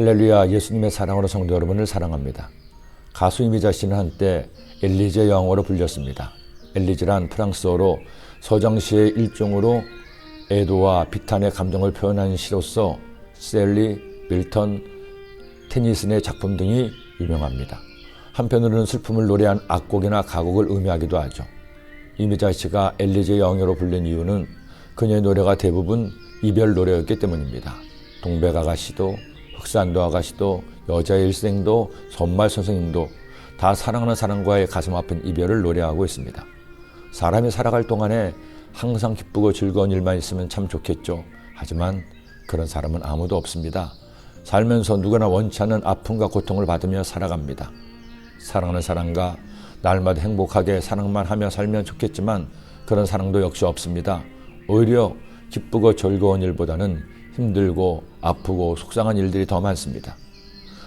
할렐루야, 예수님의 사랑으로 성도 여러분을 사랑합니다. 가수 이미자 씨는 한때 엘리제 여왕으로 불렸습니다. 엘리제란 프랑스어로 서정시의 일종으로 애도와 비탄의 감정을 표현한 시로서 셀리, 밀턴, 테니슨의 작품 등이 유명합니다. 한편으로는 슬픔을 노래한 악곡이나 가곡을 의미하기도 하죠. 이미자 씨가 엘리제 여왕으로 불린 이유는 그녀의 노래가 대부분 이별 노래였기 때문입니다. 동백아가씨도 흑산도 아가씨도 여자의 일생도 선말 선생님도 다 사랑하는 사람과의 가슴 아픈 이별을 노래하고 있습니다. 사람이 살아갈 동안에 항상 기쁘고 즐거운 일만 있으면 참 좋겠죠. 하지만 그런 사람은 아무도 없습니다. 살면서 누구나 원치 않는 아픔과 고통을 받으며 살아갑니다. 사랑하는 사람과 날마다 행복하게 사랑만 하며 살면 좋겠지만 그런 사랑도 역시 없습니다. 오히려 기쁘고 즐거운 일보다는 힘들고 아프고 속상한 일들이 더 많습니다.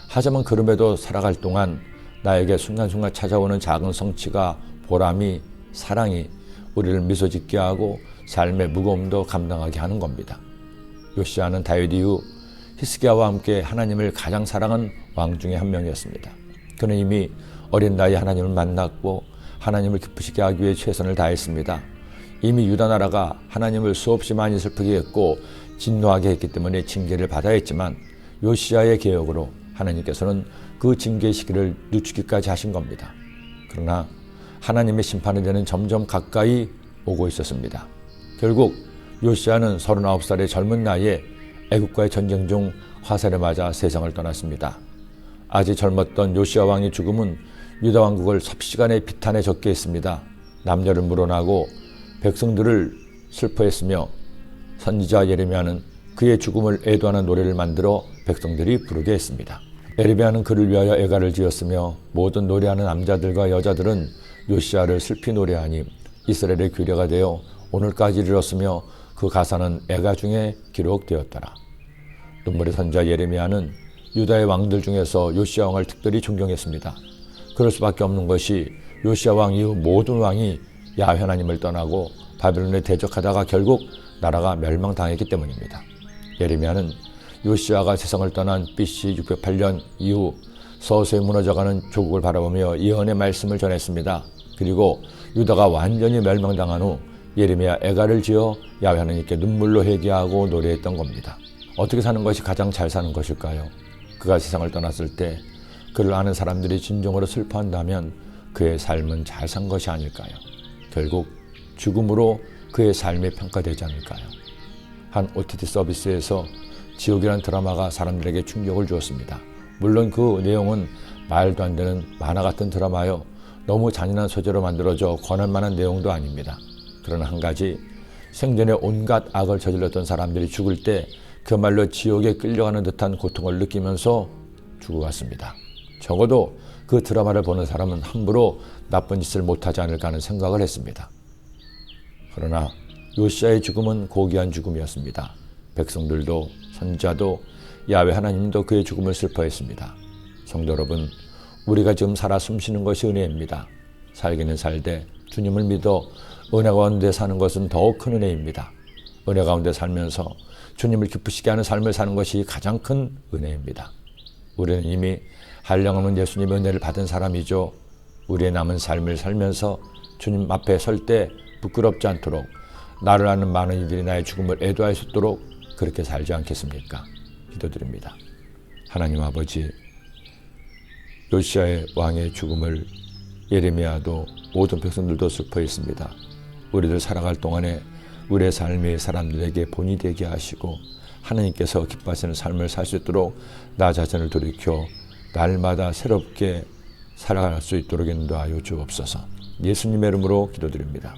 하지만 그럼에도 살아갈 동안 나에게 순간순간 찾아오는 작은 성취가 보람이, 사랑이 우리를 미소 짓게 하고 삶의 무거움도 감당하게 하는 겁니다. 요시야는 다윗 이후 히스기야와 함께 하나님을 가장 사랑한 왕 중에 한 명이었습니다. 그는 이미 어린 나이에 하나님을 만났고 하나님을 기쁘시게 하기 위해 최선을 다했습니다. 이미 유다 나라가 하나님을 수없이 많이 슬프게 했고 진노하게 했기 때문에 징계를 받아야 했지만 요시야의 개혁으로 하나님께서는 그 징계의 시기를 늦추기까지 하신 겁니다. 그러나 하나님의 심판의 때는 점점 가까이 오고 있었습니다. 결국 요시야는 39살의 젊은 나이에 애국과의 전쟁 중 화살에 맞아 세상을 떠났습니다. 아직 젊었던 요시야 왕의 죽음은 유다 왕국을 삽시간에 비탄에 적게 했습니다. 남녀를 물어나고 백성들을 슬퍼했으며 선지자 예레미야는 그의 죽음을 애도하는 노래를 만들어 백성들이 부르게 했습니다. 예레미야는 그를 위하여 애가를 지었으며 모든 노래하는 남자들과 여자들은 요시야를 슬피 노래하니 이스라엘의 규례가 되어 오늘까지 이르렀으며 그 가사는 애가 중에 기록되었더라. 눈물의 선지자 예레미야는 유다의 왕들 중에서 요시야 왕을 특별히 존경했습니다. 그럴 수밖에 없는 것이 요시야 왕 이후 모든 왕이 야훼 하나님을 떠나고 바벨론에 대적하다가 결국 나라가 멸망당했기 때문입니다. 예레미야는 요시야가 세상을 떠난 BC 608년 이후 서서히 무너져가는 조국을 바라보며 예언의 말씀을 전했습니다. 그리고 유다가 완전히 멸망당한 후 예레미야 애가를 지어 야훼 하나님께 눈물로 회개하고 노래했던 겁니다. 어떻게 사는 것이 가장 잘 사는 것일까요? 그가 세상을 떠났을 때 그를 아는 사람들이 진정으로 슬퍼한다면 그의 삶은 잘 산 것이 아닐까요? 결국 죽음으로 그의 삶이 평가되지 않을까요? 한 OTT 서비스에서 지옥이라는 드라마가 사람들에게 충격을 주었습니다. 물론 그 내용은 말도 안 되는 만화 같은 드라마요. 너무 잔인한 소재로 만들어져 권할 만한 내용도 아닙니다. 그러나 한 가지, 생전에 온갖 악을 저질렀던 사람들이 죽을 때 그야말로 지옥에 끌려가는 듯한 고통을 느끼면서 죽어갔습니다. 적어도 그 드라마를 보는 사람은 함부로 나쁜 짓을 못하지 않을까 하는 생각을 했습니다. 그러나 요시야의 죽음은 고귀한 죽음이었습니다. 백성들도 선지자도 야훼 하나님도 그의 죽음을 슬퍼했습니다. 성도 여러분, 우리가 지금 살아 숨쉬는 것이 은혜입니다. 살기는 살되 주님을 믿어 은혜 가운데 사는 것은 더욱 큰 은혜입니다. 은혜 가운데 살면서 주님을 기쁘시게 하는 삶을 사는 것이 가장 큰 은혜입니다. 우리는 이미 한량없는 예수님의 은혜를 받은 사람이죠. 우리의 남은 삶을 살면서 주님 앞에 설 때 부끄럽지 않도록 나를 아는 많은 이들이 나의 죽음을 애도할 수 있도록 그렇게 살지 않겠습니까? 기도드립니다. 하나님 아버지, 요시야의 왕의 죽음을 예레미야도 모든 백성들도 슬퍼했습니다. 우리들 살아갈 동안에 우리의 삶이 사람들에게 본이 되게 하시고 하나님께서 기뻐하시는 삶을 살 수 있도록 나 자신을 돌이켜 날마다 새롭게 살아갈 수 있도록 인도하여 주옵소서. 예수님의 이름으로 기도드립니다.